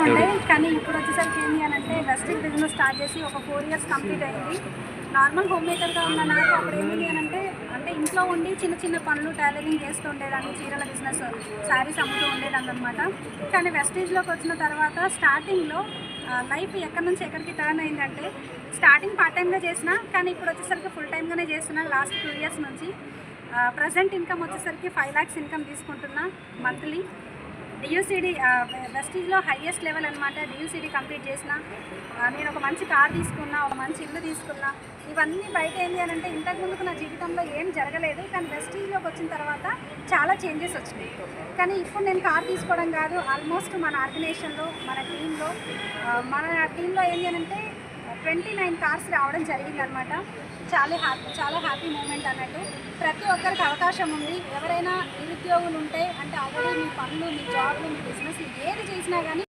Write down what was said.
ఉండే, కానీ ఇప్పుడు వచ్చేసరికి ఏంటి అని అంటే వెస్టింగ్ బిజినెస్ స్టార్ట్ చేసి ఒక 4 years కంప్లీట్ అయింది. నార్మల్ హోమ్ మేకర్గా ఉన్న నాకు అప్పుడు ఏంటి అని అంటే ఇంట్లో ఉండి చిన్న చిన్న పనులు టైలరింగ్ చేస్తూ ఉండేదాన్ని, చీరల బిజినెస్, శారీస్ అమ్ముతూ ఉండేదాన్ని అనమాట. కానీ వెస్టీజ్లోకి వచ్చిన తర్వాత స్టార్టింగ్లో లైఫ్ ఎక్కడి నుంచి ఎక్కడికి టర్న్ అయిందంటే, స్టార్టింగ్ పార్ట్ టైమ్గా చేసిన, కానీ ఇప్పుడు వచ్చేసరికి ఫుల్ టైమ్గానే చేస్తున్నాను లాస్ట్ 2 years నుంచి. ప్రజెంట్ ఇన్కమ్ వచ్చేసరికి 5 lakhs ఇన్కమ్ తీసుకుంటున్నా మంత్లీ. డియూసీడీ వెస్టీజ్లో హైయెస్ట్ లెవెల్ అనమాట. డియూసీడీ కంప్లీట్ చేసిన, నేను ఒక మంచి కార్ తీసుకున్నా, ఒక మంచి ఇల్లు తీసుకున్నా. ఇవన్నీ బయట ఏంటి అని అంటే ఇంతకుముందుకు నా జీవితంలో ఏం జరగలేదు, కానీ వెస్టీజ్లోకి వచ్చిన తర్వాత చాలా చేంజెస్ వచ్చినాయి. కానీ ఇప్పుడు నేను కార్ తీసుకోవడం కాదు, ఆల్మోస్ట్ మన ఆర్గనైజేషన్లో మన టీంలో ఏంటి అని అంటే 29 కార్స్ రావడం జరిగిందనమాట. చాలా హ్యాపీ మూమెంట్ అన్నట్టు. ప్రతి ఒక్కరికి అవకాశం ఉంది. ఎవరైనా నిరుద్యోగులు ఉంటే అంటే ఆల్రెడీ మీ పనులు, మీ జాబ్లు, మీ బిజినెస్ ఏది చేసినా కానీ